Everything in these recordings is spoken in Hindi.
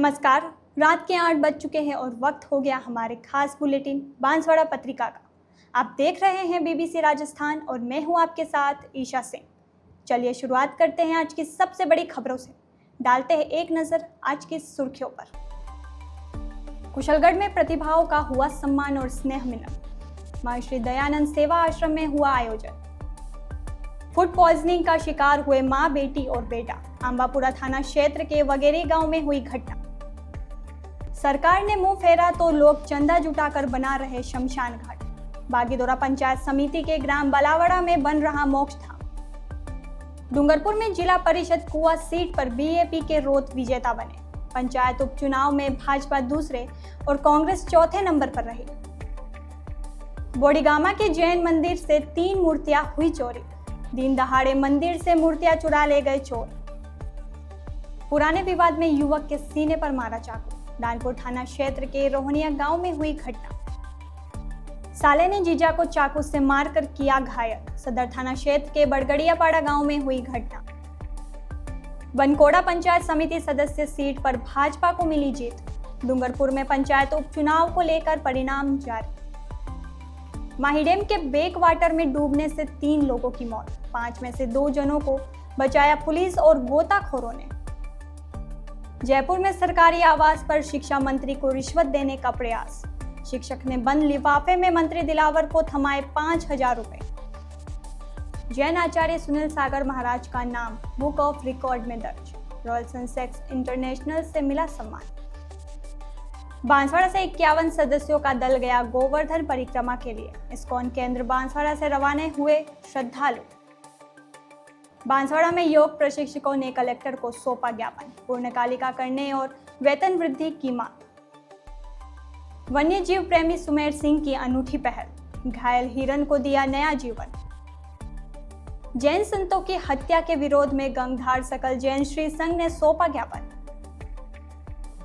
नमस्कार। रात के 8 बज चुके हैं और वक्त हो गया हमारे खास बुलेटिन बांसवाड़ा पत्रिका का। आप देख रहे हैं बीबीसी राजस्थान और मैं हूं आपके साथ ईशा सिंह। चलिए शुरुआत करते हैं आज की सबसे बड़ी खबरों से। डालते हैं एक नज़र आज की सुर्खियों पर। कुशलगढ़ में प्रतिभाओं का हुआ सम्मान और स्नेह मिलन। महर्षि दयानंद सेवा आश्रम में हुआ आयोजन। फूड पॉइजनिंग का शिकार हुए मां, बेटी और बेटा। आंबापुरा थाना क्षेत्र के वगेरी गांव में हुई घटना। सरकार ने मुंह फेरा तो लोग चंदा जुटाकर बना रहे शमशान घाट। बागीदोरा पंचायत समिति के ग्राम बलावड़ा में बन रहा मोक्ष धाम। डूंगरपुर में जिला परिषद कुआ सीट पर बीएपी के रोत विजेता बने। पंचायत उपचुनाव में भाजपा दूसरे और कांग्रेस चौथे नंबर पर रही। बोडीगामा के जैन मंदिर से 3 मूर्तियां हुई चोरी। दिन दहाड़े मंदिर से मूर्तियां चुरा ले गए चोर। पुराने विवाद में युवक के सीने पर मारा चाकू। दानपुर थाना क्षेत्र के रोहनिया गांव में हुई घटना। साले ने जीजा को चाकू से मारकर किया घायल। सदर थाना क्षेत्र के बड़गड़ियापाड़ा गांव में हुई घटना। बनकोड़ा पंचायत समिति सदस्य सीट पर भाजपा को मिली जीत। डूंगरपुर में पंचायत उपचुनाव को लेकर परिणाम जारी। माहीडेम के बेक वाटर में डूबने से 3 लोगों की मौत। 5 में से 2 जनों को बचाया पुलिस और गोताखोरों ने। जयपुर में सरकारी आवास पर शिक्षा मंत्री को रिश्वत देने का प्रयास। शिक्षक ने बंद लिफाफे में मंत्री दिलावर को थमाए 5,000 रुपए। जैन आचार्य सुनील सागर महाराज का नाम बुक ऑफ रिकॉर्ड में दर्ज। रॉयल सनसेट्स इंटरनेशनल से मिला सम्मान। बांसवाड़ा से 51 सदस्यों का दल गया गोवर्धन परिक्रमा के लिए। इस्कॉन केंद्र बांसवाड़ा से रवाना हुए श्रद्धालु। बांसवाड़ा में योग प्रशिक्षकों ने कलेक्टर को सौंपा ज्ञापन। पूर्णकालिका करने और वेतन वृद्धि की मांग। वन्य जीव प्रेमी सुमेर सिंह की अनूठी पहल। घायल हिरन को दिया नया जीवन। जैन संतों की हत्या के विरोध में गंगधार सकल जैन श्री संघ ने सौंपा ज्ञापन।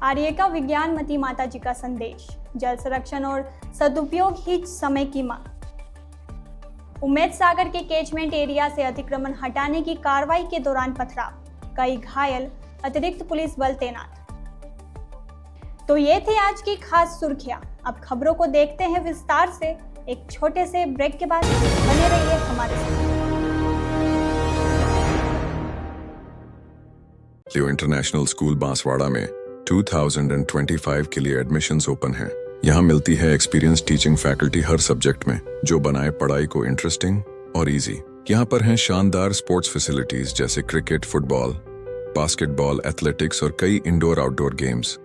आर्य का विज्ञानमती माता जी का संदेश। जल संरक्षण और सदुपयोग ही समय की मांग। उम्मेद सागर के कैचमेंट एरिया से अतिक्रमण हटाने की कार्रवाई के दौरान पथराव। कई घायल, अतिरिक्त पुलिस बल तैनात। तो ये थी आज की खास सुर्खियां। अब खबरों को देखते हैं विस्तार से। एक छोटे से ब्रेक के बाद बने रहिए हमारे साथ। लियो इंटरनेशनल स्कूल बांसवाड़ा में 2025 के लिए एडमिशन्स ओपन हैं। यहाँ मिलती है एक्सपीरियंस टीचिंग फैकल्टी हर सब्जेक्ट में, जो बनाए पढ़ाई को इंटरेस्टिंग और इजी। यहाँ पर हैं शानदार स्पोर्ट्स फैसिलिटीज जैसे क्रिकेट, फुटबॉल, बास्केटबॉल, एथलेटिक्स और कई इंडोर आउटडोर गेम्स।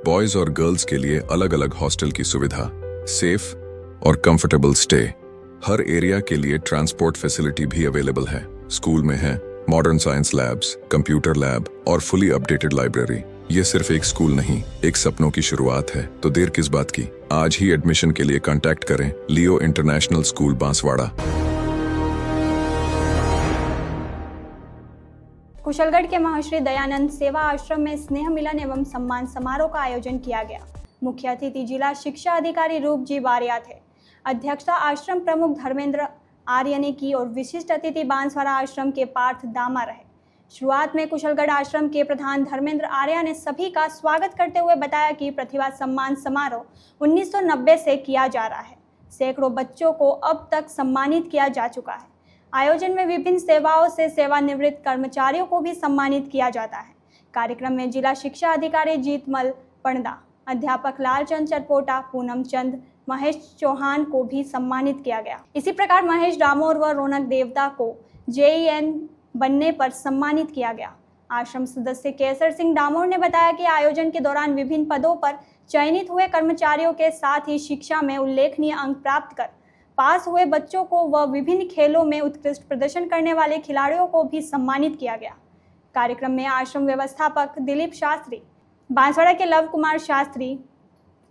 बॉयज और गर्ल्स के लिए अलग अलग हॉस्टल की सुविधा, सेफ और कंफर्टेबल स्टे। हर एरिया के लिए ट्रांसपोर्ट फैसिलिटी भी अवेलेबल है। स्कूल में है modern science labs, computer lab और फुली अपडेटेड लाइब्रेरी। ये सिर्फ एक स्कूल नहीं, एक सपनों की शुरुआत है। तो देर किस बात की, आज ही एडमिशन के लिए कांटेक्ट करें लियो इंटरनेशनल स्कूल बांसवाड़ा। कुशलगढ़ के महर्षि दयानंद सेवा आश्रम में स्नेह मिलन एवं सम्मान समारोह का आयोजन किया गया। मुख्य अतिथि जिला शिक्षा अधिकारी रूप जी बारिया थे। अध्यक्षता आश्रम प्रमुख धर्मेंद्र आर्य ने की और विशिष्ट अतिथि बांसवाड़ा आश्रम के पार्थ दामा रहे। शुरुआत में कुशलगढ़ आश्रम के प्रधान धर्मेंद्र आर्य ने सभी का स्वागत करते हुए बताया कि प्रतिभा सम्मान समारोह 1990 से किया जा रहा है। सैकड़ों बच्चों को अब तक सम्मानित किया जा चुका है। आयोजन में विभिन्न सेवाओं से सेवानिवृत्त कर्मचारियों को भी सम्मानित किया जाता है। कार्यक्रम में जिला शिक्षा अधिकारी जीतमल पंडा, अध्यापक लालचंद चरपोटा, पूनम चंद, महेश चौहान को भी सम्मानित किया गया। इसी प्रकार महेश डामोर व रौनक देवता को JEN बनने पर सम्मानित किया गया। आश्रम सदस्य केसर सिंह डामोर ने बताया कि आयोजन के दौरान विभिन्न पदों पर चयनित हुए कर्मचारियों के साथ ही शिक्षा में उल्लेखनीय अंक प्राप्त कर पास हुए बच्चों को व विभिन्न खेलों में उत्कृष्ट प्रदर्शन करने वाले खिलाड़ियों को भी सम्मानित किया गया। कार्यक्रम में आश्रम व्यवस्थापक दिलीप शास्त्री, बांसवाड़ा के लव कुमार शास्त्री,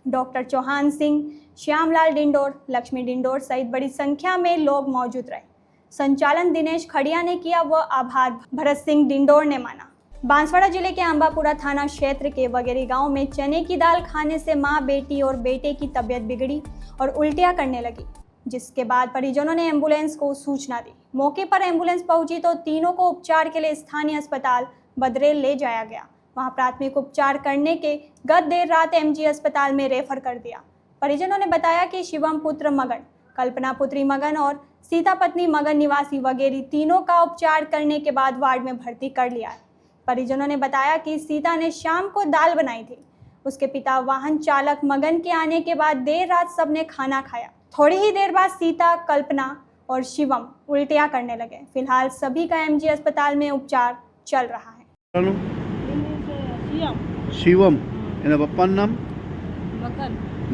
डॉक्टर चौहान सिंह, श्यामलाल डिंडोर, लक्ष्मी डिंडोर सहित बड़ी संख्या में लोग मौजूद रहे। संचालन दिनेश खड़िया ने किया व आभार भरत सिंह डिंडोर ने माना। बांसवाड़ा जिले के आंबापुरा थाना क्षेत्र के वगेरी गांव में चने की दाल खाने से मां, बेटी और बेटे की तबीयत बिगड़ी और उल्टियां करने लगी, जिसके बाद परिजनों ने एम्बुलेंस को सूचना दी। मौके पर एम्बुलेंस पहुंची तो तीनों को उपचार के लिए स्थानीय अस्पताल बदरेल ले जाया गया। वहां प्राथमिक उपचार करने के गत देर रात एमजी अस्पताल में रेफर कर दिया। परिजनों ने बताया कि शिवम पुत्र मगन, कल्पना पुत्री मगन और सीता पत्नी मगन निवासी वगैरह तीनों का उपचार करने के बाद वार्ड में भर्ती कर लिया है। परिजनों ने बताया कि सीता ने शाम को दाल बनाई थी। उसके पिता वाहन चालक मगन के आने के बाद देर रात सबने खाना खाया। थोड़ी ही देर बाद सीता, कल्पना और शिवम उल्टियां करने लगे। फिलहाल सभी का एमजी अस्पताल में उपचार चल रहा है। શિવમ એના પપ્પાનું નામ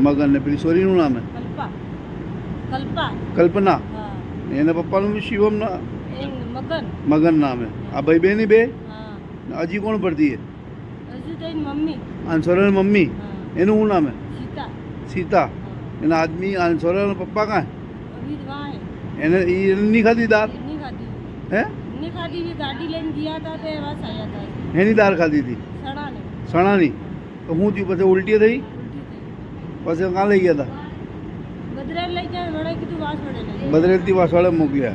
મગન ને પેલી સોરીનું નામ હે કલ્પના એના પપ્પાનું બી શિવમ મગન નામ હે। આ ભાઈ બેની બે હજી કોણ ભરતી હે? આંસોરાની મમ્મી એનું શું નામ હે? सीता એના આદમી આંસોરાનો પપ્પા કાં એને નહીં ખાધી દાળ હે? એની દાળ ખાધી હતી સણાની તો હું થયું પછી ઉલટી થઈ પછી કાં લઈ ગયા હતા? बदरेलती वासवाड़ा मोकलिया।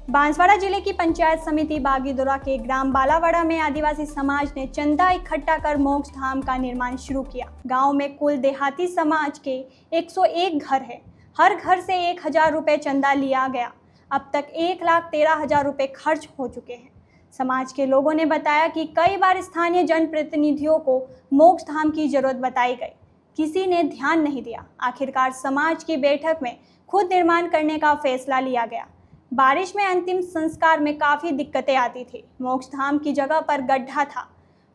बांसवाड़ा जिले की पंचायत समिति बागीदोरा के ग्राम बालावाड़ा में आदिवासी समाज ने चंदा इकट्ठा कर मोक्ष धाम का निर्माण शुरू किया। गांव में कुल देहाती समाज के 101 घर है। हर घर से 1000 रुपए चंदा लिया गया। अब तक 1,13,000 रुपए खर्च हो चुके हैं। समाज के लोगों ने बताया कि कई बार स्थानीय जनप्रतिनिधियों को मोक्ष धाम की जरूरत बताई गई, किसी ने ध्यान नहीं दिया। आखिरकार समाज की बैठक में खुद निर्माण करने का फैसला लिया गया। बारिश में अंतिम संस्कार में काफ़ी दिक्कतें आती थी। मोक्ष धाम की जगह पर गड्ढा था,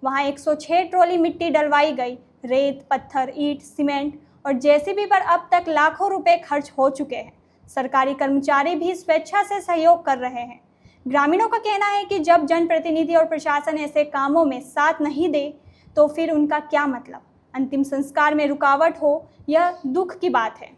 वहाँ 106 ट्रॉली मिट्टी डलवाई गई। रेत, पत्थर, ईंट, सीमेंट और जेसीबी पर अब तक लाखों रुपए खर्च हो चुके हैं। सरकारी कर्मचारी भी स्वेच्छा से सहयोग कर रहे हैं। ग्रामीणों का कहना है कि जब जनप्रतिनिधि और प्रशासन ऐसे कामों में साथ नहीं दे तो फिर उनका क्या मतलब। अंतिम संस्कार में रुकावट हो, यह दुख की बात है।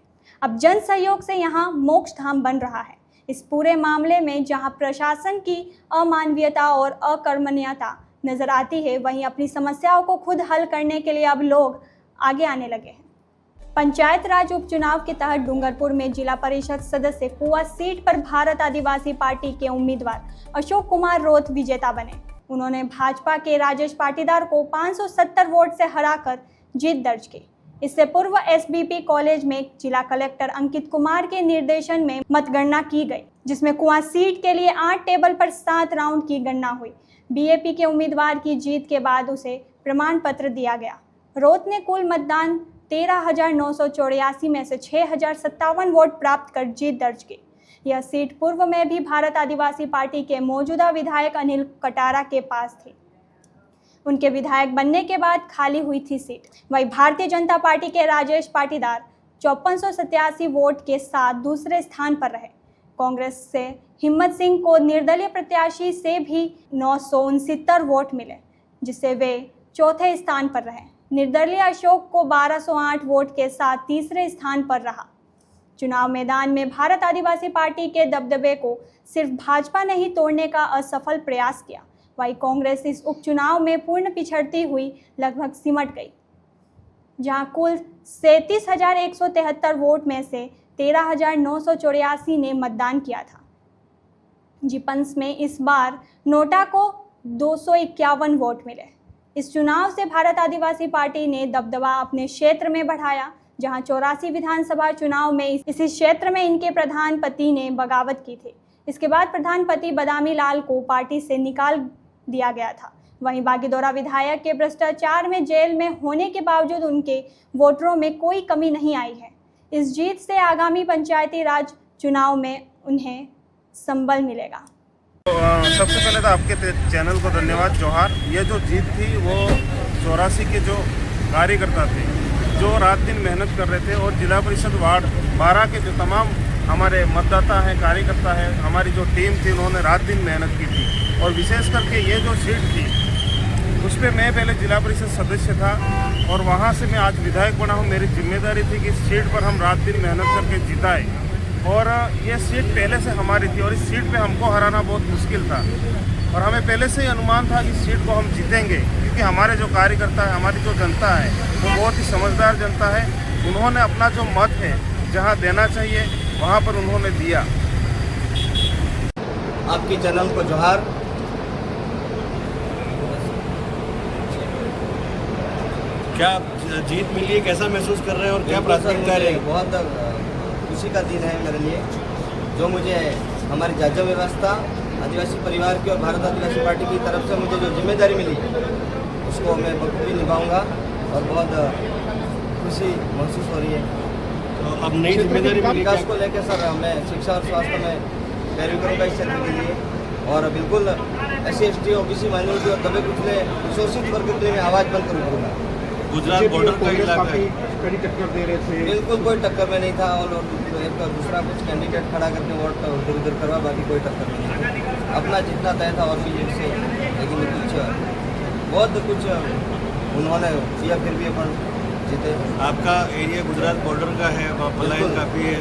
अब जन सहयोग से यहाँ मोक्ष धाम बन रहा है। इस पूरे मामले में जहाँ प्रशासन की अमानवीयता और अकर्मण्यता नजर आती है, वहीं अपनी समस्याओं को खुद हल करने के लिए अब लोग आगे आने लगे हैं। पंचायत राज उपचुनाव के तहत डूंगरपुर में जिला परिषद सदस्य कुआ सीट पर भारत आदिवासी पार्टी के उम्मीदवार अशोक कुमार रोथ विजेता बने। उन्होंने भाजपा के राजेश पाटीदार को 570 वोट से हराकर जीत दर्ज की। इससे पूर्व एसबीपी कॉलेज में जिला कलेक्टर अंकित कुमार के निर्देशन में मतगणना की गई, जिसमें कुआं सीट के लिए 8 टेबल पर 7 राउंड की गणना हुई। बीएपी के उम्मीदवार की जीत के बाद उसे प्रमाण पत्र दिया गया। रोथ ने कुल मतदान 13,984 में से 6,057 वोट प्राप्त कर जीत दर्ज की। यह सीट पूर्व में भी भारत आदिवासी पार्टी के मौजूदा विधायक अनिल कटारा के पास थी। उनके विधायक बनने के बाद खाली हुई थी सीट। वहीं भारतीय जनता पार्टी के राजेश पाटीदार 5487 वोट के साथ दूसरे स्थान पर रहे। कांग्रेस से हिम्मत सिंह को निर्दलीय प्रत्याशी से भी 969 वोट मिले, जिससे वे चौथे स्थान पर रहे। निर्दलीय अशोक को 1208 वोट के साथ तीसरे स्थान पर रहा। चुनाव मैदान में भारत आदिवासी पार्टी के दबदबे को सिर्फ भाजपा ने ही तोड़ने का असफल प्रयास किया। वहीं कांग्रेस इस उपचुनाव में पूर्ण पिछड़ती हुई लगभग सिमट गई, जहां कुल 37,173 वोट में से 13,984 ने मतदान किया था। जिपंस में इस बार नोटा को 251 वोट मिले। इस चुनाव से भारत आदिवासी पार्टी ने दबदबा अपने क्षेत्र में बढ़ाया, जहां 84 विधानसभा चुनाव में इसी क्षेत्र में इनके प्रधान पति ने बगावत की थी। इसके बाद प्रधान पति बदामी लाल को पार्टी से निकाल दिया गया था। वहीं बागीदोरा विधायक के भ्रष्टाचार में जेल में होने के बावजूद उनके वोटरों में कोई कमी नहीं आई है। इस जीत से आगामी पंचायती राज चुनाव में उन्हें संबल मिलेगा। सबसे पहले तो आपके चैनल को धन्यवाद, जोहार। ये जो जीत थी वो 84 के जो कार्यकर्ता थे, जो रात दिन मेहनत कर रहे थे, और जिला परिषद वार्ड 12 के जो तमाम हमारे मतदाता हैं, कार्यकर्ता हैं, हमारी जो टीम थी, उन्होंने रात दिन मेहनत की थी। और विशेष करके ये जो सीट थी उस पर मैं पहले जिला परिषद सदस्य था और वहाँ से मैं आज विधायक बना हूँ। मेरी जिम्मेदारी थी कि इस सीट पर हम रात दिन मेहनत करके जिताए, और ये सीट पहले से हमारी थी और इस सीट पे हमको हराना बहुत मुश्किल था। और हमें पहले से ही अनुमान था कि इस सीट को हम जीतेंगे, क्योंकि हमारे जो कार्यकर्ता है, हमारी जो जनता है, वो बहुत ही समझदार जनता है। उन्होंने अपना जो मत है जहाँ देना चाहिए वहाँ पर उन्होंने दिया। आपके चैनल को जोहार। क्या जीत मिली है, कैसा महसूस कर रहे हैं और क्या प्राथमिकता रहेगी? बहुत खुशी का दिन है मेरे लिए, जो मुझे हमारी राज्य व्यवस्था, आदिवासी परिवार की और भारत आदिवासी पार्टी की तरफ से मुझे जो जिम्मेदारी मिली उसको मैं बखूबी निभाऊंगा और बहुत खुशी महसूस हो रही है। तो अब नई जिम्मेदारी मिली, विकास को लेकर सर मैं शिक्षा और स्वास्थ्य में पैरवी करूँगा इस क्षेत्र के लिए, और बिल्कुल SC/ST OBC माइनॉरिटी और दबे कुचले शोषित वर्ग के लिए मैं आवाज़ बंद करूँगा। गुजरात बॉर्डर का इलाका है, कड़ी टक्कर दे रहे थे। बिल्कुल कोई टक्कर में नहीं था, और एक दूसरा कुछ कैंडिडेट खड़ा करके वोट उधर उधर करवा, बाकी कोई टक्कर में नहीं था। अपना जितना तय था और भी से, लेकिन बहुत कुछ उन्होंने किया, फिर भी अपन जीते। आपका एरिया गुजरात बॉर्डर का है, वहाँ पलायन काफ़ी है।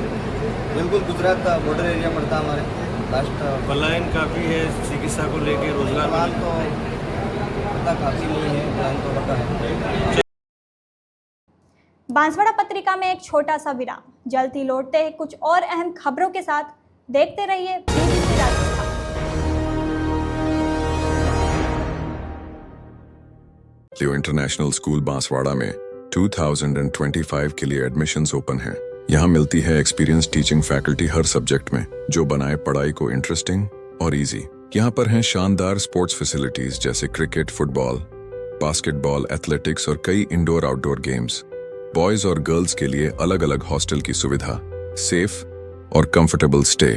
बिल्कुल गुजरात का बॉर्डर एरिया पड़ता हमारे लास्ट। पलायन काफ़ी है, चिकित्सा को लेके रोजगार प्लान तो पता काफ़ी नहीं है, प्लान तो पता है। बांसवाड़ा पत्रिका में एक छोटा सा विराम, जल्दी लौटते हैं कुछ और अहम खबरों के साथ। देखते रहिए BBC राजस्थान। लियो इंटरनेशनल स्कूल बांसवाड़ा में 2025 के लिए एडमिशन्स ओपन हैं। यहाँ मिलती है एक्सपीरियंस टीचिंग फैकल्टी हर सब्जेक्ट में, जो बनाए पढ़ाई को इंटरेस्टिंग और इजी। यहाँ पर हैं शानदार स्पोर्ट्स फैसिलिटीज जैसे क्रिकेट, फुटबॉल, बास्केटबॉल, एथलेटिक्स और कई इंडोर आउटडोर गेम्स। बॉयज और गर्ल्स के लिए अलग अलग हॉस्टल की सुविधा, सेफ और कंफर्टेबल स्टे।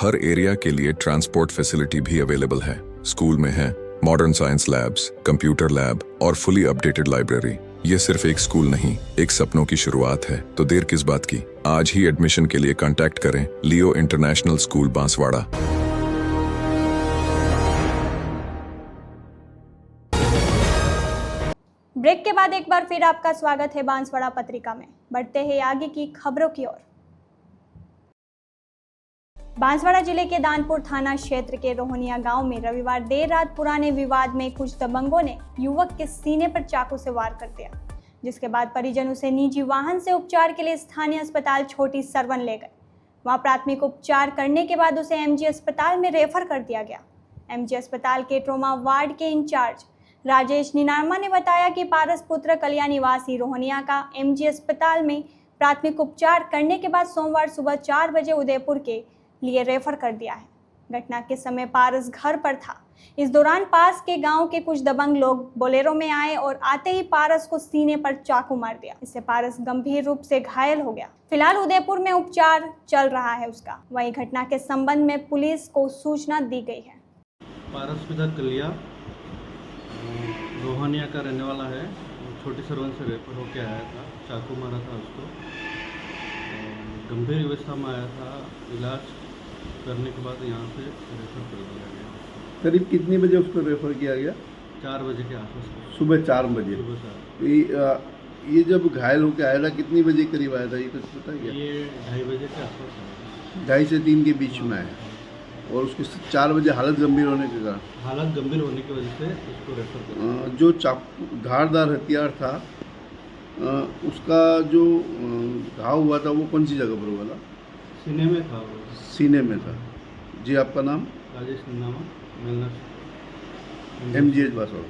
हर एरिया के लिए ट्रांसपोर्ट फैसिलिटी भी अवेलेबल है। स्कूल में है modern science labs, computer lab और फुली अपडेटेड लाइब्रेरी। ये सिर्फ एक स्कूल नहीं, एक सपनों की शुरुआत है। तो देर किस बात की, आज ही एडमिशन के लिए कांटेक्ट करें लियो इंटरनेशनल स्कूल बांसवाड़ा। ब्रेक के बाद एक बार फिर आपका स्वागत है बांसवाड़ा पत्रिका में। बढ़ते हैं आगे की खबरों की ओर। बांसवाड़ा जिले के दानपुर थाना क्षेत्र के रोहनिया गांव में रविवार देर रात पुराने विवाद में कुछ दबंगों ने युवक के सीने पर चाकू से वार कर दिया, जिसके बाद परिजन उसे निजी वाहन से उपचार के लिए स्थानीय अस्पताल छोटी सरवन ले गए। वहां प्राथमिक उपचार करने के बाद उसे MG अस्पताल में रेफर कर दिया गया। MG अस्पताल के ट्रोमा वार्ड के इंचार्ज राजेश निनामा ने बताया कि पारस पुत्र कलिया निवासी रोहनिया का MG अस्पताल में प्राथमिक उपचार करने के बाद सोमवार सुबह 4 बजे उदयपुर के लिए रेफर कर दिया है। घटना के समय पारस घर पर था। इस दौरान पास के गांव के कुछ दबंग लोग बोलेरो में आए और आते ही पारस को सीने पर चाकू मार दिया। इससे पारस गंभीर रूप से घायल हो गया। फिलहाल उदयपुर में उपचार चल रहा है उसका। वहीं घटना के संबंध में पुलिस को सूचना दी गई है। पारस पिता कलिया रोहनिया का रहने वाला है। छोटी सरवन से रेफर होके आया था, चाकू मारा था उसको, गंभीर अवस्था में आया था। इलाज करने के बाद यहाँ से रेफर कर दिया गया। करीब कितनी बजे उसको रेफर किया गया? 4 बजे के आसपास। सुबह 4 बजे। ये जब घायल होकर आया था कितनी बजे करीब आया था, ये कुछ पता है क्या? ये 2:30 बजे के आसपास आया। 2:30 से 3 के बीच में आया, और उसको 4 बजे हालत गंभीर होने के कारण, हालत गंभीर होने की वजह से उसको रेफर कर दिया। जो चाकू धारदार हथियार था, उसका जो घाव हुआ था वो कौन सी जगह पर हुआ था? सीने में था वो। सीने में था। जी, आपका नाम? राजेश निनामा, MGH बांसवाड़ा।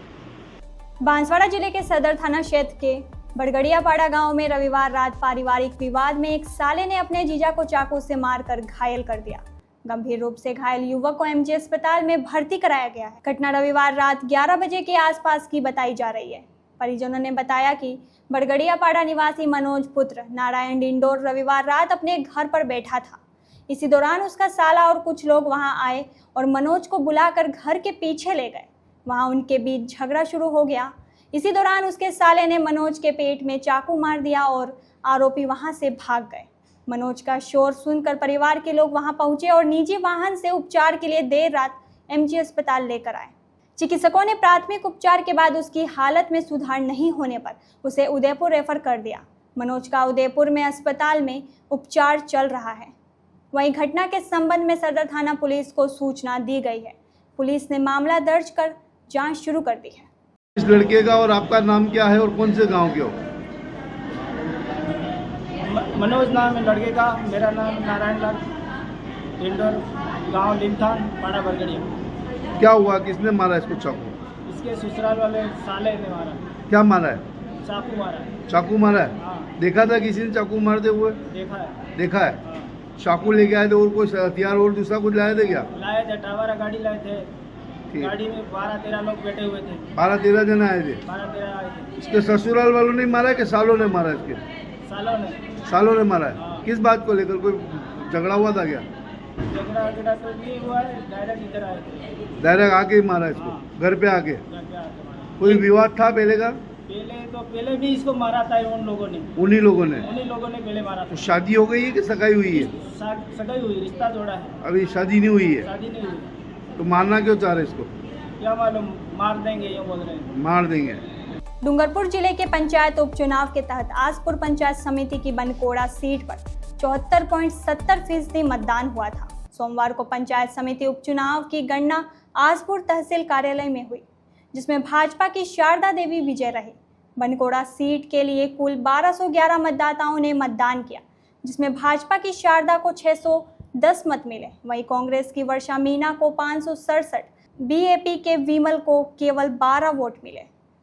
बांसवाड़ा जिले के सदर थाना क्षेत्र के बड़गड़ियापाड़ा गांव में रविवार रात पारिवारिक विवाद में एक साले ने अपने जीजा को चाकू से मारकर घायल कर दिया। गंभीर रूप से घायल युवक को MG अस्पताल में भर्ती कराया गया है। घटना रविवार रात 11 बजे के आसपास की बताई जा रही है। परिजनों ने बताया कि बड़गड़ियापाड़ा निवासी मनोज पुत्र नारायण डिंडोर रविवार रात अपने घर पर बैठा था। इसी दौरान उसका साला और कुछ लोग वहां आए और मनोज को बुलाकर घर के पीछे ले गए। वहां उनके बीच झगड़ा शुरू हो गया। इसी दौरान उसके साले ने मनोज के पेट में चाकू मार दिया और आरोपी वहां से भाग गए। मनोज का शोर सुनकर परिवार के लोग वहां पहुंचे और निजी वाहन से उपचार के लिए देर रात MG अस्पताल लेकर आए। चिकित्सकों ने प्राथमिक उपचार के बाद उसकी हालत में सुधार नहीं होने पर उसे उदयपुर रेफर कर दिया। मनोज का उदयपुर में अस्पताल में उपचार चल रहा है। वहीं घटना के संबंध में सदर थाना पुलिस को सूचना दी गई है। पुलिस ने मामला दर्ज कर जांच शुरू कर दी है। इस लड़के का और आपका नाम क्या है और कौन से गांव के हो? मनोज नाम है लड़के का, मेरा नाम नारायण लाल इंडोर, गांव लिमथान, पाड़ा बरगड़िया। क्या हुआ, किसने मारा इसको चाकू? इसके ससुराल वाले साले ने मारा। क्या मारा है? चाकू मारा है। चाकू मारा है? हाँ। देखा था किसी ने चाकू मारते हुए? देखा है। देखा है? हाँ। चाकू लेके आए थे और कोई हथियार और दूसरा कुछ लाए थे क्या? लाए थे, टावरा गाड़ी लाए थे। ठीक। गाड़ी में 12-13 लोग बैठे हुए थे। 12-13 जन आए थे। 12-13 आए थे। इसके ससुराल वालों ने मारा है कि सालों ने मारा है? इसके सालों ने। सालों ने मारा है। हाँ। किस बात को लेकर? कोई झगड़ा हुआ था क्या? झगड़ा तो नहीं हुआ है, डायरेक्ट इधर आए थे। डायरेक्ट आके ही मारा इसको? हाँ। घर पे आके? घर पे आके मारा। कोई विवाद था पहले का? पहले भी इसको मारा था उन लोगों ने। उन्हीं लोगों ने पहले मारा तो था। शादी हो गई है कि सगाई हुई है? सगाई हुई, रिश्ता जोड़ा है। अभी शादी नहीं हुई है शादी नहीं हुई। तो मारना क्यों चाह रहे इसको? क्या मालूम, मार देंगे ये बोल रहे हैं। मार देंगे। डूंगरपुर जिले के पंचायत उपचुनाव के तहत आसपुर पंचायत समिति की बनकोड़ा सीट पर 74.70% मतदान हुआ था। सोमवार को पंचायत समिति उपचुनाव की गणना आसपुर तहसील कार्यालय में हुई, जिसमें भाजपा की शारदा देवी विजय रही। बनकोड़ा सीट के लिए कुल 1211 मतदाताओं ने मतदान किया, जिसमें भाजपा की शारदा को 610 मत मिले। वहीं कांग्रेस की वर्षा मीना को 567, बीएपी के विमल को केवल 12 वोट मिले।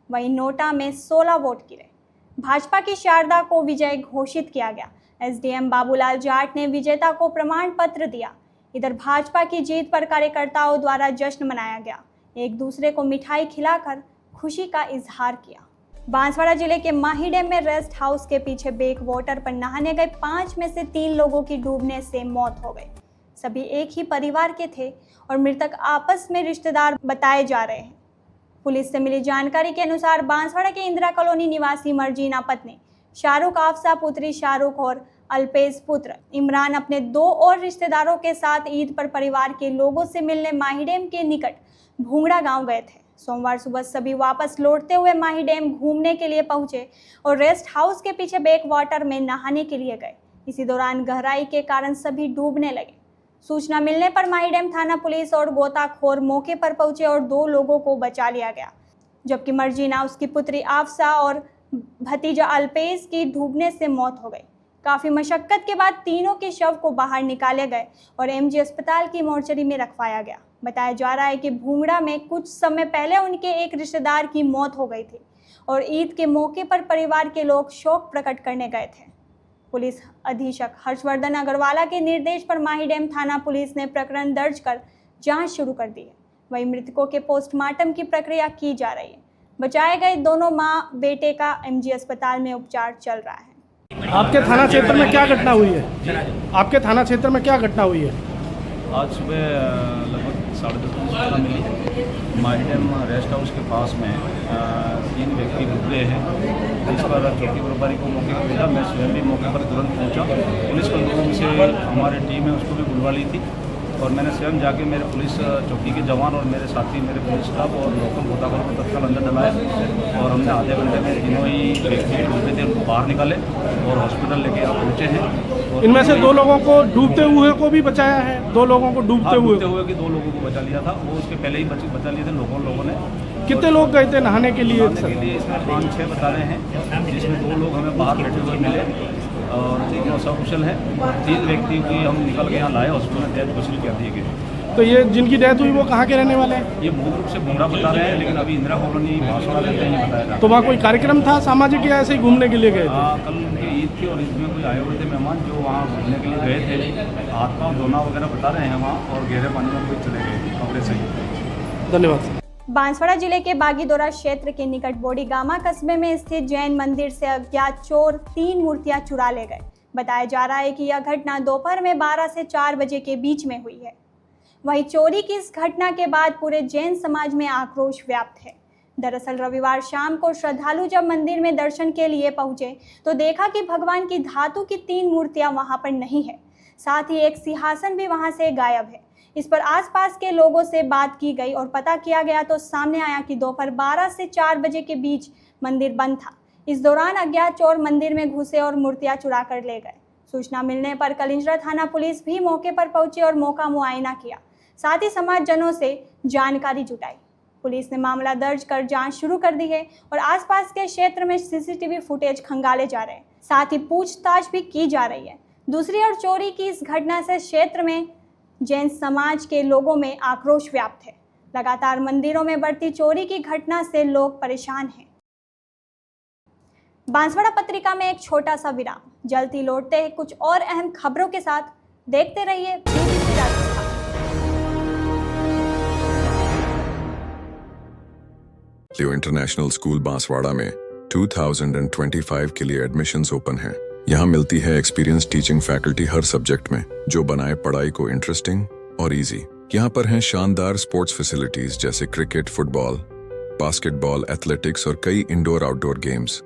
वहीं नोटा में 16 वोट गिरे। भाजपा की शारदा को विजय घोषित किया गया। एसडीएम बाबूलाल जाट ने विजेता को प्रमाण पत्र दिया। इधर भाजपा की जीत पर कार्यकर्ताओं द्वारा जश्न मनाया गया। एक दूसरे को मिठाई खिलाकर खुशी का इजहार किया। बांसवाड़ा जिले के माही डैम में रेस्ट हाउस के पीछे बैक वाटर पर नहाने गए 5 में से 3 लोगों की डूबने से मौत हो गई। सभी एक ही परिवार के थे और मृतक आपस में रिश्तेदार बताए जा रहे हैं। पुलिस से मिली जानकारी के अनुसार बांसवाड़ा के इंदिरा कॉलोनी निवासी मर्जीना पत्नी शाहरुख आफसा, पुत्री शाहरुख और अल्पेश पुत्र इमरान अपने 2 और रिश्तेदारों के साथ ईद पर परिवार के लोगों से मिलने माही डैम के निकट भूंगड़ा गांव गए थे। सोमवार सुबह सभी वापस लौटते हुए माही डैम घूमने के लिए पहुंचे और रेस्ट हाउस के पीछे बैक वाटर में नहाने के लिए गए। इसी दौरान गहराई के कारण सभी डूबने लगे। सूचना मिलने पर माही डैम थाना पुलिस और गोताखोर मौके पर पहुंचे और 2 लोगों को बचा लिया गया, जबकि मर्जीना, उसकी पुत्री आफसा और भतीजा अल्पेश की डूबने से मौत हो गई। काफ़ी मशक्कत के बाद तीनों के शव को बाहर निकाले गए और एमजी अस्पताल की मोर्चरी में रखवाया गया। बताया जा रहा है कि भूंगड़ा में कुछ समय पहले उनके एक रिश्तेदार की मौत हो गई थी और ईद के मौके पर परिवार के लोग शोक प्रकट करने गए थे। पुलिस अधीक्षक हर्षवर्धन अग्रवाला के निर्देश पर माही डैम थाना पुलिस ने प्रकरण दर्ज कर जांच शुरू कर दी है। वहीं मृतकों के पोस्टमार्टम की प्रक्रिया की जा रही है। बचाए गए दोनों मां बेटे का एमजी अस्पताल में उपचार चल रहा है। आपके थाना क्षेत्र में क्या घटना हुई है? आपके थाना क्षेत्र में क्या घटना हुई है? आज सुबह लगभग 10:30 मिली माही डैम रेस्ट हाउस के पास में 3 व्यक्ति डूब गए हैं। इस पर चौकी प्रभारी को मौके पर मिला। मैं स्वयं भी मौके पर तुरंत पहुंचा। पुलिस कंट्रोल से हमारी टीम है उसको भी बुलवा ली थी और मैंने स्वयं जाके मेरे पुलिस चौकी के जवान और मेरे साथी, मेरे पुलिस स्टाफ और लोकल गोताखोर को तत्काल अंदर डलाया और हमने आधे घंटे में तीनों ही व्यक्ति डूबे थे उनको बाहर निकाले और हॉस्पिटल लेके आप पहुँचे हैं। इनमें से 2 लोगों को डूबते हुए को भी बचाया है? 2 लोगों को डूबते हुए कि 2 लोगों को बचा लिया था। वो उसके पहले ही बचा लिए थे लोगों ने। कितने लोग गए थे नहाने के लिए? इसमें 5-6 बता रहे हैं, जिसमें 2 लोग हमें बाहर बैठे हुए मिले और तीनों सकुशल हैं। 3 व्यक्ति की हम निकल के यहाँ लाए, हॉस्पिटल में डेथ घोषित कर दिए गए। तो ये जिनकी डेथ हुई वो कहाँ के रहने वाले हैं? ये मूल रूप से भूंगड़ा बता रहे हैं, लेकिन अभी इंदिरा कॉलोनी बांसवाड़ा रहते हैं बताया था। तो वहाँ कोई कार्यक्रम था सामाजिक या ऐसे ही घूमने के लिए गए थे? हाँ, कल उनकी ईद थी और इसमें कोई आए हुए थे मेहमान जो वहाँ घूमने के लिए गए थे। हाथ पाँव धोना वगैरह बता रहे हैं वहाँ और गहरे पानी में कोई चले गए कपड़े से। धन्यवाद। बांसवाड़ा जिले के बागीदोरा क्षेत्र के निकट बोडीगामा कस्बे में स्थित जैन मंदिर से अज्ञात चोर 3 मूर्तियां चुरा ले गए। बताया जा रहा है कि यह घटना दोपहर में 12 से 4 बजे के बीच में हुई है। वहीं चोरी की इस घटना के बाद पूरे जैन समाज में आक्रोश व्याप्त है। दरअसल रविवार शाम को श्रद्धालु जब मंदिर में दर्शन के लिए पहुंचे तो देखा कि भगवान की धातु की 3 मूर्तियां वहां पर नहीं है, साथ ही एक सिंहासन भी वहां से गायब है। इस पर आसपास के लोगों से बात की गई और पता किया गया तो सामने आया कि दोपहर 12 से 4 बजे के बीच मंदिर बंद था। इस दौरान अज्ञात चोर मंदिर में घुसे और मूर्तियां चुरा कर ले गए। सूचना मिलने पर कलिंजरा थाना पुलिस भी मौके पर पहुंची और मौका मुआयना किया, साथ ही समाजजनों से जानकारी जुटाई। पुलिस ने मामला दर्ज कर जांच शुरू कर दी है और आसपास के क्षेत्र में सीसीटीवी फुटेज खंगाले जा रहे हैं, साथ ही पूछताछ भी की जा रही है। दूसरी ओर चोरी की इस घटना से क्षेत्र में जैन समाज के लोगों में आक्रोश व्याप्त है। लगातार मंदिरों में बढ़ती चोरी की घटना से लोग परेशान हैं। बांसवाड़ा पत्रिका में एक छोटा सा विराम, जल्द ही लौटते हैं कुछ और अहम खबरों के साथ। देखते रहिए BBC राजस्थान। लियो इंटरनेशनल स्कूल बांसवाड़ा में 2025 के लिए एडमिशन्स ओपन हैं। यहाँ मिलती है एक्सपीरियंस टीचिंग फैकल्टी हर सब्जेक्ट में, जो बनाए पढ़ाई को इंटरेस्टिंग और इजी। यहाँ पर हैं शानदार स्पोर्ट्स फैसिलिटीज जैसे क्रिकेट, फुटबॉल, बास्केटबॉल, एथलेटिक्स और कई इंडोर आउटडोर गेम्स।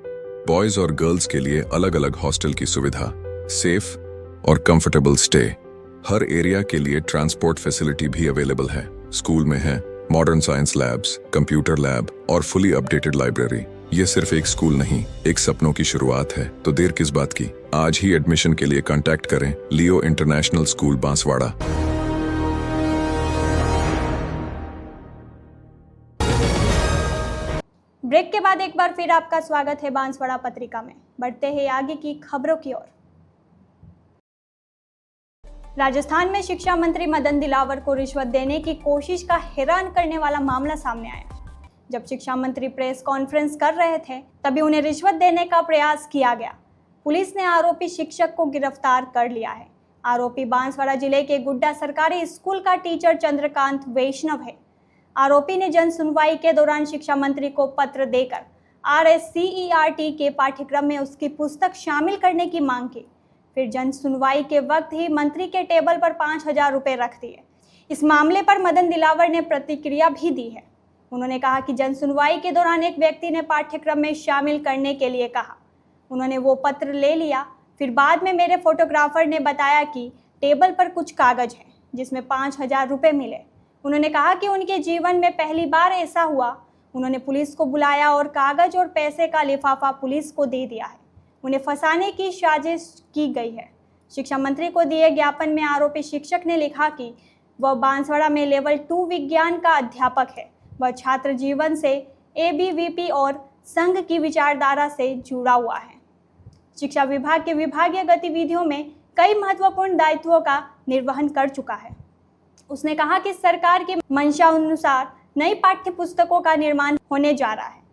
बॉयज और गर्ल्स के लिए अलग अलग हॉस्टल की सुविधा, सेफ और कंफर्टेबल स्टे। हर एरिया के लिए ट्रांसपोर्ट फैसिलिटी भी अवेलेबल है। स्कूल में है modern science labs, computer lab और फुली अपडेटेड लाइब्रेरी। ये सिर्फ एक स्कूल नहीं, एक सपनों की शुरुआत है। तो देर किस बात की, आज ही एडमिशन के लिए कांटेक्ट करें लियो इंटरनेशनल स्कूल बांसवाड़ा। ब्रेक के बाद एक बार फिर आपका स्वागत है बांसवाड़ा पत्रिका में। बढ़ते हैं आगे की खबरों की ओर। राजस्थान में शिक्षा मंत्री मदन दिलावर को रिश्वत देने की कोशिश का हैरान करने वाला मामला सामने आया। जब शिक्षा मंत्री प्रेस कॉन्फ्रेंस कर रहे थे, तभी उन्हें रिश्वत देने का प्रयास किया गया। पुलिस ने आरोपी शिक्षक को गिरफ्तार कर लिया है। आरोपी बांसवाड़ा जिले के गुड्डा सरकारी स्कूल का टीचर चंद्रकांत वैष्णव है। आरोपी ने जन सुनवाई के दौरान शिक्षा मंत्री को पत्र देकर RSCERT के पाठ्यक्रम में उसकी पुस्तक शामिल करने की मांग की। फिर जन सुनवाई के वक्त ही मंत्री के टेबल पर 5,000 रुपए रख दिए। इस मामले पर मदन दिलावर ने प्रतिक्रिया भी दी है। उन्होंने कहा कि जन सुनवाई के दौरान एक व्यक्ति ने पाठ्यक्रम में शामिल करने के लिए कहा। उन्होंने वो पत्र ले लिया। फिर बाद में मेरे फोटोग्राफर ने बताया कि टेबल पर कुछ कागज हैं जिसमें 5,000 रुपए मिले। उन्होंने कहा कि उनके जीवन में पहली बार ऐसा हुआ। उन्होंने पुलिस को बुलाया और कागज और पैसे का लिफाफा पुलिस को दे दिया है। उन्हें फंसाने की साजिश की गई है। शिक्षा मंत्री को दिए ज्ञापन में आरोपी शिक्षक ने लिखा कि वह बांसवाड़ा में लेवल 2 विज्ञान का अध्यापक है। वह छात्र जीवन से ABVP और संघ की विचारधारा से जुड़ा हुआ है। शिक्षा विभाग के विभागीय गतिविधियों में कई महत्वपूर्ण दायित्वों का निर्वहन कर चुका है। उसने कहा कि सरकार की मंशा अनुसार नई पाठ्य पुस्तकों का निर्माण होने जा रहा है।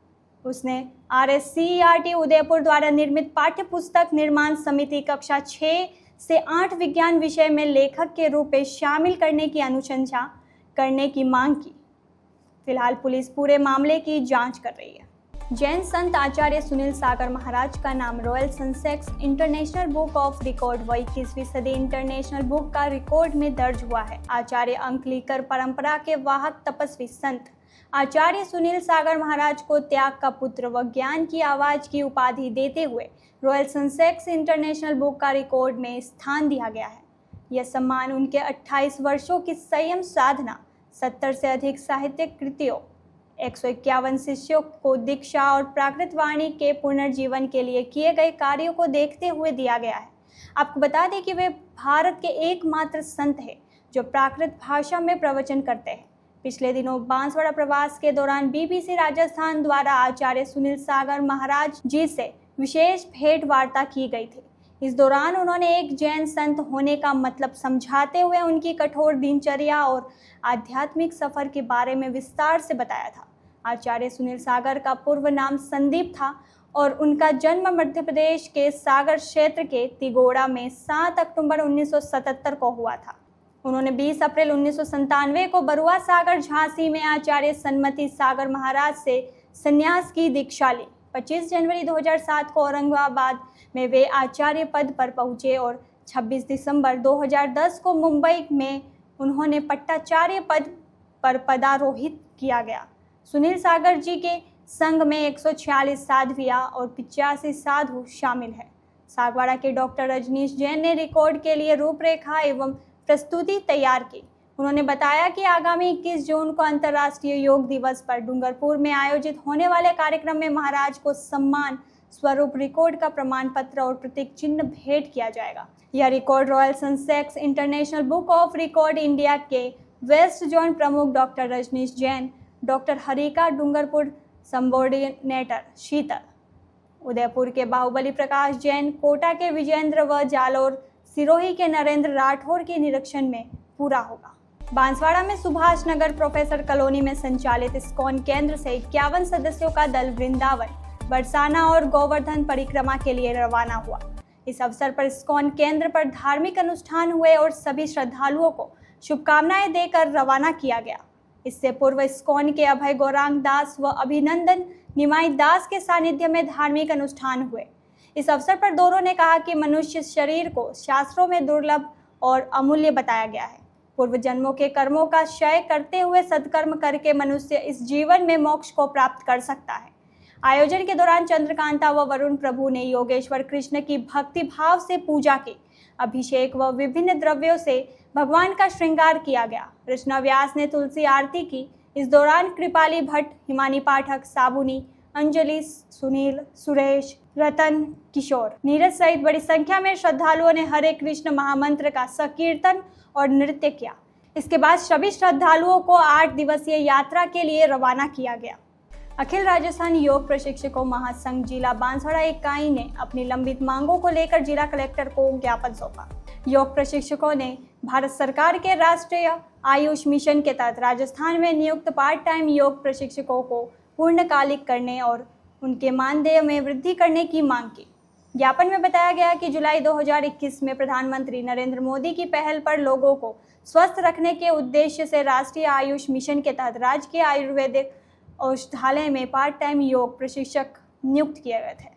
उसने RSCERT उदयपुर द्वारा निर्मित पाठ्य पुस्तक निर्माण समिति कक्षा 6 से 8 विज्ञान विषय में लेखक के रूप में शामिल करने की अनुशंसा करने की मांग की। फिलहाल पुलिस पूरे मामले की जांच कर रही है। जैन संत आचार्य सुनील सागर महाराज का नाम royal Sensex international book of record व 21वीं सदी इंटरनेशनल बुक का रिकॉर्ड में दर्ज हुआ है। आचार्य अंकलिकर परंपरा के वाहक तपस्वी संत आचार्य सुनील सागर महाराज को त्याग का पुत्र व ज्ञान की आवाज की उपाधि देते हुए रॉयल सनसेक्स इंटरनेशनल बुक का रिकॉर्ड में स्थान दिया गया है। यह सम्मान उनके 28 वर्षों की संयम साधना, 70 से अधिक साहित्यिक कृतियों, 151 शिष्यों को दीक्षा और प्राकृत वाणी के पुनर्जीवन के लिए किए गए कार्यों को देखते हुए दिया गया है। आपको बता दें कि वे भारत के एकमात्र संत हैं जो प्राकृत भाषा में प्रवचन करते हैं। पिछले दिनों बांसवाड़ा प्रवास के दौरान BBC राजस्थान द्वारा आचार्य सुनील सागर महाराज जी से विशेष भेंट वार्ता की गई थी। इस दौरान उन्होंने एक जैन संत होने का मतलब समझाते हुए उनकी कठोर दिनचर्या और आध्यात्मिक सफर के बारे में विस्तार से बताया था। आचार्य सुनील सागर का पूर्व नाम संदीप था और उनका जन्म मध्य प्रदेश के सागर क्षेत्र के तिगोड़ा में 7 अक्टूबर 1977 को हुआ था। उन्होंने 20 अप्रैल 1997 को बरुआ सागर झांसी में आचार्य सन्मति सागर महाराज से संन्यास की दीक्षा ली। 25 जनवरी 2007 को औरंगाबाद में वे आचार्य पद पर पहुंचे और 26 दिसंबर 2010 को मुंबई में उन्होंने पट्टाचार्य पद पर पदारोहित किया गया। सुनील सागर जी के संघ में 146 साध्वियाँ और 85 साधु शामिल हैं। सागवाड़ा के डॉक्टर रजनीश जैन ने रिकॉर्ड के लिए रूपरेखा एवं प्रस्तुति तैयार की। उन्होंने बताया कि आगामी 21 जून को अंतर्राष्ट्रीय योग दिवस पर डूंगरपुर में आयोजित होने वाले कार्यक्रम में महाराज को सम्मान स्वरूप रिकॉर्ड का प्रमाण पत्र और प्रतीक चिन्ह भेंट किया जाएगा। यह record royal Sensex international book of record India के वेस्ट जोन प्रमुख doctor Rajneesh Jain, doctor Harika Dungarpur subordinator Sheetal, Udaipur के बाहुबली प्रकाश जैन, कोटा के विजेंद्र व जालोर सिरोही के नरेंद्र राठौर के निरीक्षण में पूरा होगा। बांसवाड़ा में सुभाष नगर प्रोफेसर कॉलोनी में संचालित इस्कॉन केंद्र से 51 सदस्यों का दल वृंदावन बरसाना और गोवर्धन परिक्रमा के लिए रवाना हुआ। इस अवसर पर इस्कॉन केंद्र पर धार्मिक अनुष्ठान हुए और सभी श्रद्धालुओं को शुभकामनाएं देकर रवाना किया गया। इससे पूर्व इस्कॉन के अभय गौरांग दास व अभिनंदन निमाई दास के सानिध्य में धार्मिक अनुष्ठान हुए। इस अवसर पर दोनों ने कहा कि मनुष्य शरीर को शास्त्रों में दुर्लभ और अमूल्य बताया गया है। पूर्व जन्मों के कर्मों का क्षय करते हुए सत्कर्म करके मनुष्य इस जीवन में मोक्ष को प्राप्त कर सकता है। आयोजन के दौरान चंद्रकांता व वरुण प्रभु ने योगेश्वर कृष्ण की भक्ति भाव से पूजा की। अभिषेक व विभिन्न द्रव्यों से भगवान का श्रृंगार किया गया। रचना व्यास ने तुलसी आरती की। इस दौरान कृपाली भट्ट, हिमानी पाठक, साबुनी, अंजलि, सुनील, सुरेश, रतन, किशोर, नीरज सहित बड़ी संख्या में श्रद्धालुओं ने हरे कृष्ण महामंत्र का संकीर्तन और नृत्य किया। इसके बाद सभी श्रद्धालुओं को 8 दिवसीय यात्रा के लिए रवाना किया गया। अखिल राजस्थान योग प्रशिक्षकों महासंघ जिला बांसवाड़ा इकाई ने अपनी लंबित मांगों को लेकर जिला कलेक्टर को ज्ञापन सौंपा। योग प्रशिक्षकों ने भारत सरकार के राष्ट्रीय आयुष मिशन के तहत राजस्थान में नियुक्त पार्ट टाइम योग प्रशिक्षकों को पूर्णकालिक करने और उनके मानदेय में वृद्धि करने की मांग की। ज्ञापन में बताया गया कि जुलाई 2021 में प्रधानमंत्री नरेंद्र मोदी की पहल पर लोगों को स्वस्थ रखने के उद्देश्य से राष्ट्रीय आयुष मिशन के तहत राज्य के आयुर्वेदिक औषधालय में पार्ट टाइम योग प्रशिक्षक नियुक्त किए गए थे।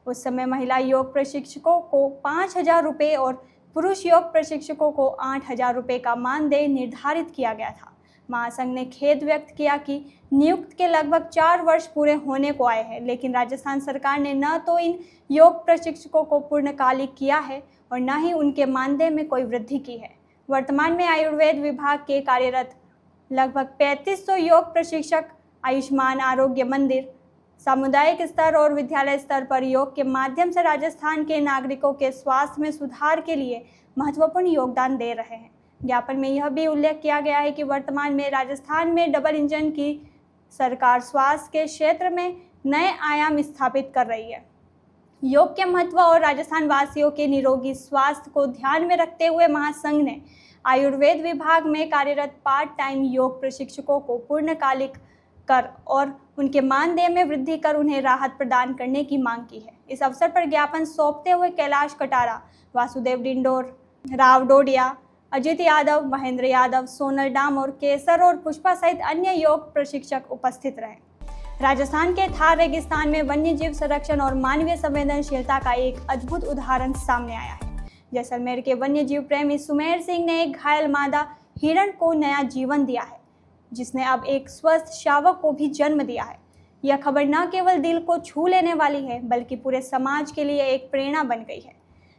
उस समय महिला योग प्रशिक्षकों को 5,000 रुपये और पुरुष योग प्रशिक्षकों को 8,000 रुपये का मानदेय निर्धारित किया गया था। महासंघ ने खेद व्यक्त किया कि नियुक्त के लगभग 4 वर्ष पूरे होने को आए हैं, लेकिन राजस्थान सरकार ने न तो इन योग प्रशिक्षकों को पूर्णकालिक किया है और न ही उनके मानदेय में कोई वृद्धि की है। वर्तमान में आयुर्वेद विभाग के कार्यरत लगभग 3500 योग प्रशिक्षक आयुष्मान आरोग्य मंदिर, सामुदायिक स्तर और विद्यालय स्तर पर योग के माध्यम से राजस्थान के नागरिकों के स्वास्थ्य में सुधार के लिए महत्वपूर्ण योगदान दे रहे हैं। ज्ञापन में यह भी उल्लेख किया गया है कि वर्तमान में राजस्थान में डबल इंजन की सरकार स्वास्थ्य के क्षेत्र में नए आयाम स्थापित कर रही है। योग के महत्व और राजस्थान वासियों के निरोगी स्वास्थ्य को ध्यान में रखते हुए महासंघ ने आयुर्वेद विभाग में कार्यरत पार्ट टाइम योग प्रशिक्षकों को पूर्णकालिक कर और उनके मानदेय में वृद्धि कर उन्हें राहत प्रदान करने की मांग की है। इस अवसर पर ज्ञापन सौंपते हुए कैलाश कटारा, वासुदेव डिंडोर, राव डोडिया, अजित यादव, महेंद्र यादव, सोनल डाम और केसर और पुष्पा सहित अन्य योग प्रशिक्षक उपस्थित रहे। राजस्थान के थार रेगिस्तान में वन्य जीव संरक्षण और मानवीय संवेदनशीलता का एक अद्भुत उदाहरण सामने आया है। जैसलमेर के वन्य जीव प्रेमी सुमेर सिंह ने एक घायल मादा हिरण को नया जीवन दिया है, जिसने अब एक स्वस्थ शावक को भी जन्म दिया है। यह खबर न केवल दिल को छू लेने वाली है, बल्कि पूरे समाज के लिए एक प्रेरणा बन गई है।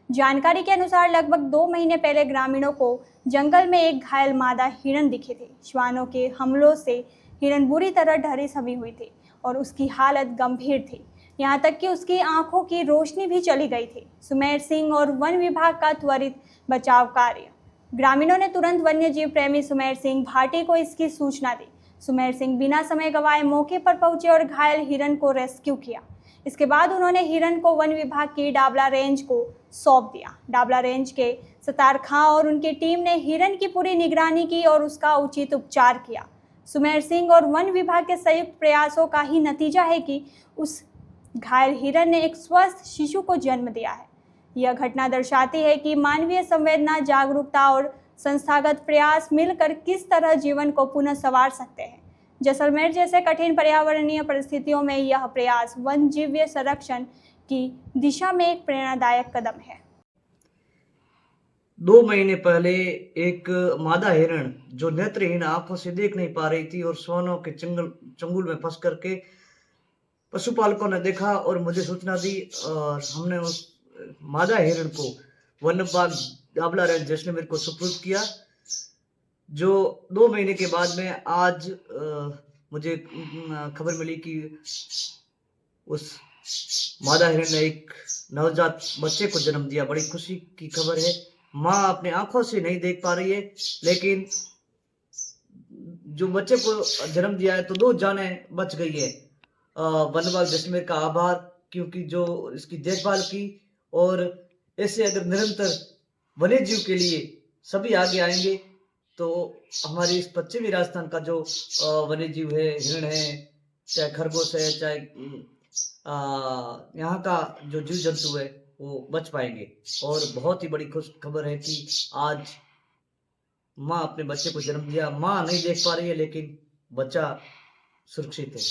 जानकारी के अनुसार लगभग 2 महीने पहले ग्रामीणों को जंगल में एक घायल मादा हिरण दिखी थी। श्वानों के हमलों से हिरण बुरी तरह ढरी समी हुई थी और उसकी हालत गंभीर थी, यहाँ तक कि उसकी आंखों की रोशनी भी चली गई थी। सुमेर सिंह और वन विभाग का त्वरित बचाव कार्य। ग्रामीणों ने तुरंत वन्य जीव प्रेमी सुमेर सिंह भाटी को इसकी सूचना दी। सुमेर सिंह बिना समय गंवाए मौके पर पहुंचे और घायल हिरण को रेस्क्यू किया। इसके बाद उन्होंने हिरण को वन विभाग की डाबला रेंज को सौंप दिया। डाबला रेंज के सतार खां और उनकी टीम ने हिरण की पूरी निगरानी की और उसका उचित उपचार किया। सुमेर सिंह और वन विभाग के संयुक्त प्रयासों का ही नतीजा है कि उस घायल हिरण ने एक स्वस्थ शिशु को जन्म दिया है। यह घटना दर्शाती है कि मानवीय संवेदना, जागरूकता और संस्थागत प्रयास मिलकर किस तरह जीवन को पुनः संवार सकते हैं। जैसलमेर जैसे कठिन पर्यावरणीय परिस्थितियों में यह प्रयास वन जीव संरक्षण की दिशा में एक प्रेरणादायक कदम है। 2 महीने पहले एक मादा हिरण जो नेत्रहीन आंखों से देख नहीं पा रही थी और श्वानों के चंगुल में फंस करके पशुपालकों ने देखा और मुझे सूचना दी और हमने उस मादा हिरण को वन विभाग डाबला रेंज जैसलमेर को सुपुर्द किया। जो 2 महीने के बाद में आज मुझे खबर मिली कि उस मादा हिरण ने एक नवजात बच्चे को जन्म दिया। बड़ी खुशी की खबर है। माँ अपने आंखों से नहीं देख पा रही है, लेकिन जो बच्चे को जन्म दिया है तो 2 जानें बच गई है। वन विभाग जैसलमेर का आभार, क्योंकि जो इसकी देखभाल की। और ऐसे अगर निरंतर वन्य जीव के लिए सभी आगे आएंगे तो हमारी इस पश्चिमी राजस्थान का जो वन्य जीव है, हिरण है, चाहे खरगोश है, चाहे यहाँ का जो जीव जंतु है वो बच पाएंगे। और बहुत ही बड़ी खुश खबर है कि आज माँ अपने बच्चे को जन्म दिया। माँ नहीं देख पा रही है लेकिन बच्चा सुरक्षित है,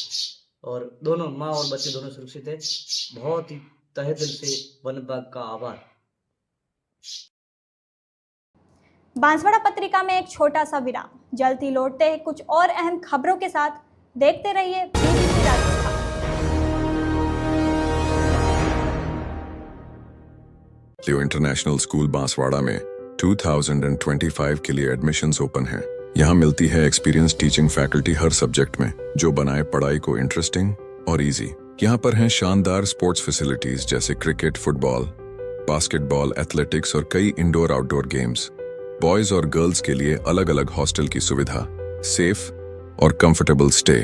और दोनों माँ और बच्चे दोनों सुरक्षित है। बहुत ही तहे दिल से वन विभाग का आभार। बांसवाड़ा पत्रिका में एक छोटा सा विराम, जल्दी लौटते हैं कुछ और अहम खबरों के साथ। देखते रहिए BBC राजस्थान। लियो इंटरनेशनल स्कूल बांसवाड़ा में 2025 के लिए एडमिशन्स ओपन हैं। यहाँ मिलती है एक्सपीरियंस टीचिंग फैकल्टी हर सब्जेक्ट में, जो बनाए पढ़ाई को इंटरेस्टिंग और इजी। यहाँ पर हैं शानदार स्पोर्ट्स फैसिलिटीज जैसे क्रिकेट, फुटबॉल, बास्केटबॉल, एथलेटिक्स और कई इंडोर आउटडोर गेम्स। बॉयज और गर्ल्स के लिए अलग अलग हॉस्टल की सुविधा, सेफ और कंफर्टेबल स्टे।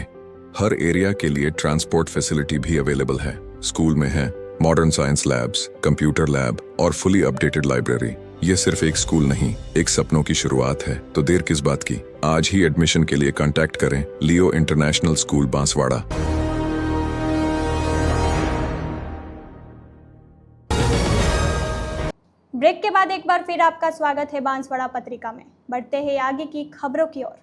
हर एरिया के लिए ट्रांसपोर्ट फैसिलिटी भी अवेलेबल है। स्कूल में है modern science labs, computer lab और फुली अपडेटेड लाइब्रेरी। ये सिर्फ एक स्कूल नहीं, एक सपनों की शुरुआत है। तो देर किस बात की, आज ही एडमिशन के लिए कांटेक्ट करें लियो इंटरनेशनल स्कूल बांसवाड़ा। ब्रेक के बाद एक बार फिर आपका स्वागत है बांसवाड़ा पत्रिका में। बढ़ते हैं आगे की खबरों की ओर।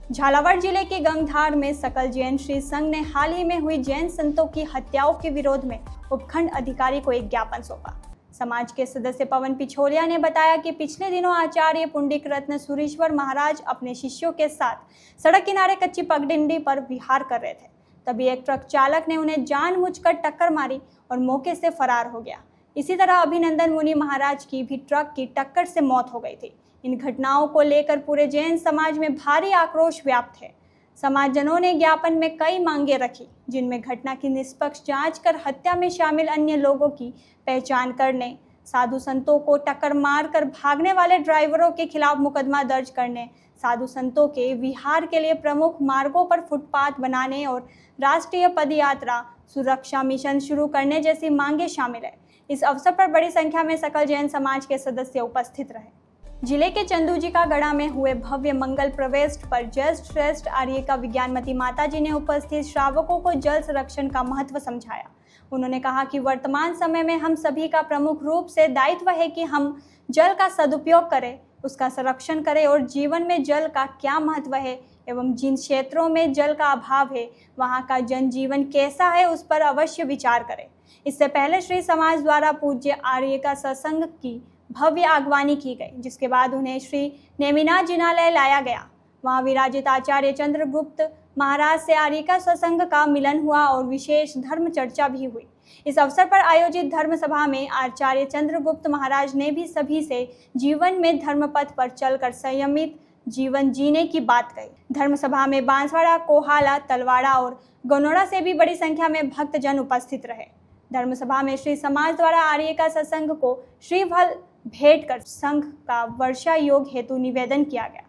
झालावाड़ जिले के गंगधार में सकल जैन श्री संघ ने हाल ही में हुई जैन संतों की हत्याओं के विरोध में उपखंड अधिकारी को एक ज्ञापन सौंपा। समाज के सदस्य पवन पिछोलिया ने बताया कि पिछले दिनों आचार्य पुंडिक रत्न सुरेश्वर महाराज अपने शिष्यों के साथ सड़क किनारे कच्ची पगडंडी पर विहार कर रहे थे। तभी एक ट्रक चालक ने उन्हें जानबूझकर टक्कर मारी और मौके से फरार हो गया। इसी तरह अभिनंदन मुनि महाराज की भी ट्रक की टक्कर से मौत हो गई थी। इन घटनाओं को लेकर पूरे जैन समाज में भारी आक्रोश व्याप्त है। समाजजनों ने ज्ञापन में कई मांगे रखी, जिनमें घटना की निष्पक्ष जांच कर हत्या में शामिल अन्य लोगों की पहचान करने, साधु संतों को टक्कर मारकर भागने वाले ड्राइवरों के खिलाफ मुकदमा दर्ज करने, साधु संतों के विहार के लिए प्रमुख मार्गों पर फुटपाथ बनाने और राष्ट्रीय पदयात्रा सुरक्षा मिशन शुरू करने जैसी मांगे शामिल है। इस अवसर पर बड़ी संख्या में सकल जैन समाज के सदस्य उपस्थित रहे। जिले के चंदूजी का गढ़ा में हुए भव्य मंगल प्रवेश पर ज्येष्ठ श्रेष्ठ आर्य का विज्ञानमती माता जी ने उपस्थित श्रावकों को जल संरक्षण का महत्व समझाया। उन्होंने कहा कि वर्तमान समय में हम सभी का प्रमुख रूप से दायित्व है कि हम जल का सदुपयोग करें, उसका संरक्षण करें और जीवन में जल का क्या महत्व है एवं जिन क्षेत्रों में जल का अभाव है वहाँ का जनजीवन कैसा है उस पर अवश्य विचार करें। इससे पहले श्री समाज द्वारा पूज्य आर्य का सत्संग की भव्य आगवानी की गई, जिसके बाद उन्हें श्री नेमिनाथ जिनालय लाया गया। वहां विराजित आचार्य चंद्रगुप्त महाराज से आर्य का सत्संग का मिलन हुआ और विशेष धर्म चर्चा भी हुई। इस अवसर पर आयोजित धर्म सभा में आचार्य चंद्रगुप्त महाराज ने भी सभी से जीवन में धर्म पथ पर चलकर संयमित जीवन जीने की बात कही। धर्म सभा में बांसवाड़ा, कोहाला, तलवाड़ा और गनौड़ा से भी बड़ी संख्या में भक्तजन उपस्थित रहे। धर्म सभा में श्री समाज द्वारा आर्य का सत्संग को श्रीफल भेंट कर संघ का वर्षा योग हेतु निवेदन किया गया।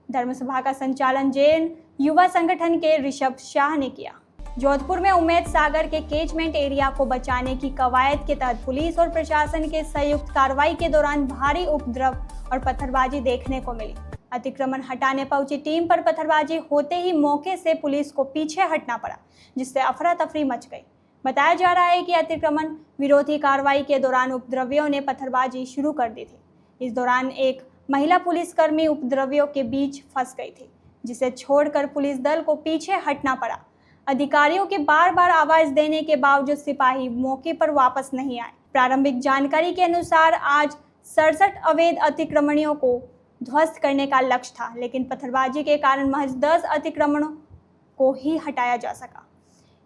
धर्म सभा का संचालन जैन युवा संगठन के ऋषभ शाह ने किया। जोधपुर में उम्मेद सागर के केचमेंट एरिया को बचाने की कवायद के तहत पुलिस और प्रशासन के संयुक्त कार्रवाई के दौरान भारी उपद्रव और पत्थरबाजी देखने को मिली। अतिक्रमण हटाने पहुंची टीम पर पत्थरबाजी होते ही मौके से पुलिस को पीछे हटना पड़ा, जिससे अफरा तफरी मच गई। बताया जा रहा है कि अतिक्रमण विरोधी कार्रवाई के दौरान उपद्रवियों ने पत्थरबाजी शुरू कर दी थी। इस दौरान एक महिला पुलिसकर्मी उपद्रवियों के बीच फंस गई थी, जिसे छोड़कर पुलिस दल को पीछे हटना पड़ा। अधिकारियों के बार बार आवाज देने के बावजूद सिपाही मौके पर वापस नहीं आए। प्रारंभिक जानकारी के अनुसार आज 67 अवैध अतिक्रमणियों को ध्वस्त करने का लक्ष्य था, लेकिन पत्थरबाजी के कारण महज 10 अतिक्रमणों को ही हटाया जा सका।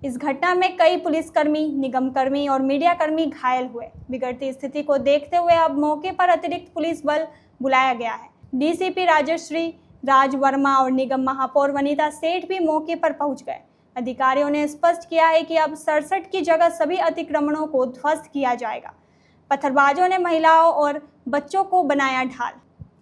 इस घटना में कई पुलिसकर्मी, निगमकर्मी और मीडियाकर्मी घायल हुए। बिगड़ती स्थिति को देखते हुए अब मौके पर अतिरिक्त पुलिस बल बुलाया गया है। डीसीपी राजश्री राज वर्मा और निगम महापौर वनीता सेठ भी मौके पर पहुंच गए। अधिकारियों ने स्पष्ट किया है कि अब 67 की जगह सभी अतिक्रमणों को ध्वस्त किया जाएगा। पत्थरबाजों ने महिलाओं और बच्चों को बनाया ढाल।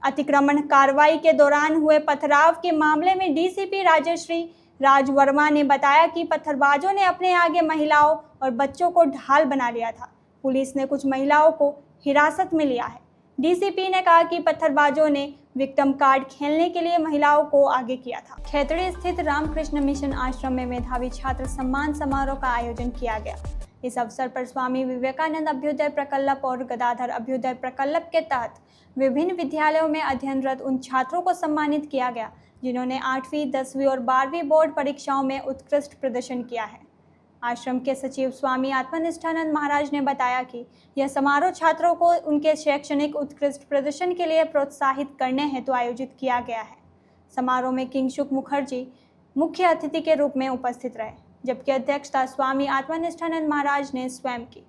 अतिक्रमण कार्रवाई के दौरान हुए पथराव के मामले में डीसीपी राजश्री राज वर्मा ने बताया कि पत्थरबाजों ने अपने आगे महिलाओं और बच्चों को ढाल बना लिया था। पुलिस ने कुछ महिलाओं को हिरासत में लिया है। डीसीपी ने कहा कि पत्थरबाजों ने विक्टिम कार्ड खेलने के लिए महिलाओं को आगे किया था। खेतड़ी स्थित रामकृष्ण मिशन आश्रम में मेधावी छात्र सम्मान समारोह का आयोजन किया गया। इस अवसर पर स्वामी विवेकानंद अभ्युदय प्रकल्प और गदाधर अभ्युदय प्रकल्प के तहत विभिन्न विद्यालयों में अध्ययनरत उन छात्रों को सम्मानित किया गया जिन्होंने 8वीं, 10वीं और 12वीं बोर्ड परीक्षाओं में उत्कृष्ट प्रदर्शन किया है। आश्रम के सचिव स्वामी आत्मनिष्ठानंद महाराज ने बताया कि यह समारोह छात्रों को उनके शैक्षणिक उत्कृष्ट प्रदर्शन के लिए प्रोत्साहित करने हेतु आयोजित किया गया है। समारोह में किंगसुक मुखर्जी मुख्य अतिथि के रूप में उपस्थित रहे, जबकि अध्यक्षता स्वामी आत्मनिष्ठानंद महाराज ने स्वयं की।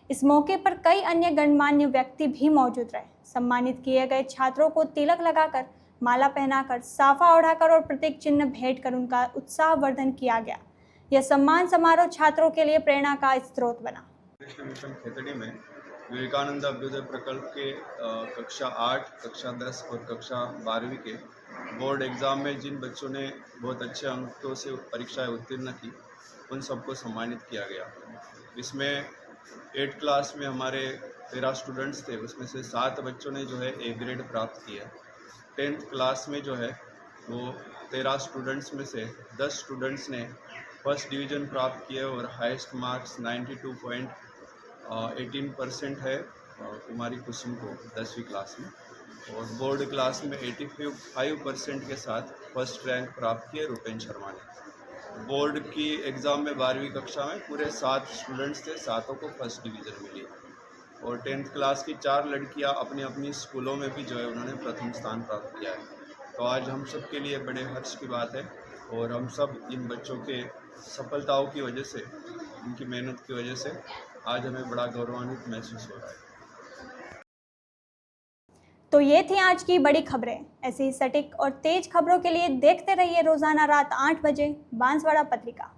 इस मौके पर कई अन्य गणमान्य व्यक्ति भी मौजूद रहे। सम्मानित किए गए छात्रों को तिलक लगाकर, माला पहनाकर, साफा ओढ़ाकर और प्रतीक चिन्ह भेंट कर उनका उत्साहवर्धन किया गया। यह सम्मान समारोह छात्रों के लिए प्रेरणा का स्रोत बना। कृष्ण मिशन खेतड़ी में विवेकानंद अभ्युदय प्रकल्प के कक्षा 8, कक्षा 10 और कक्षा 12वीं के बोर्ड एग्ज़ाम में जिन बच्चों ने बहुत अच्छे अंकों से परीक्षाएं उत्तीर्ण की, उन सबको सम्मानित किया गया। इसमें 8 क्लास में हमारे 13 स्टूडेंट्स थे, उसमें से 7 बच्चों ने जो है A ग्रेड प्राप्त किया। 10th क्लास में जो है वो 13 स्टूडेंट्स में से 10 स्टूडेंट्स ने फर्स्ट डिवीज़न प्राप्त किया और हाईएस्ट मार्क्स 92.18% है कुमारी कुसुम को 10वीं क्लास में, और बोर्ड क्लास में 85% के साथ फर्स्ट रैंक प्राप्त किए रूपेन शर्मा ने। बोर्ड की एग्ज़ाम में 12वीं कक्षा में पूरे 7 स्टूडेंट्स थे, 7 को फर्स्ट डिवीज़न मिली, और 10th क्लास की 4 लड़कियां अपनी अपनी स्कूलों में भी जो है उन्होंने प्रथम स्थान प्राप्त किया है। तो आज हम सब के लिए बड़े हर्ष की बात है, और हम सब इन बच्चों के सफलताओं की वजह से, उनकी मेहनत की वजह से आज हमें बड़ा गौरवान्वित महसूस हो रहा है। तो ये थी आज की बड़ी खबरें। ऐसी ही सटीक और तेज खबरों के लिए देखते रहिए रोजाना रात 8 बजे बांसवाड़ा पत्रिका।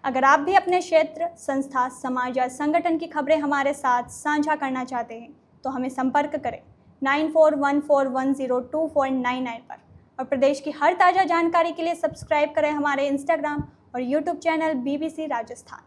अगर आप भी अपने क्षेत्र, संस्था, समाज या संगठन की खबरें हमारे साथ साझा करना चाहते हैं तो हमें संपर्क करें 9414102499 पर, और प्रदेश की हर ताज़ा जानकारी के लिए सब्सक्राइब करें हमारे इंस्टाग्राम और यूट्यूब चैनल BBC राजस्थान।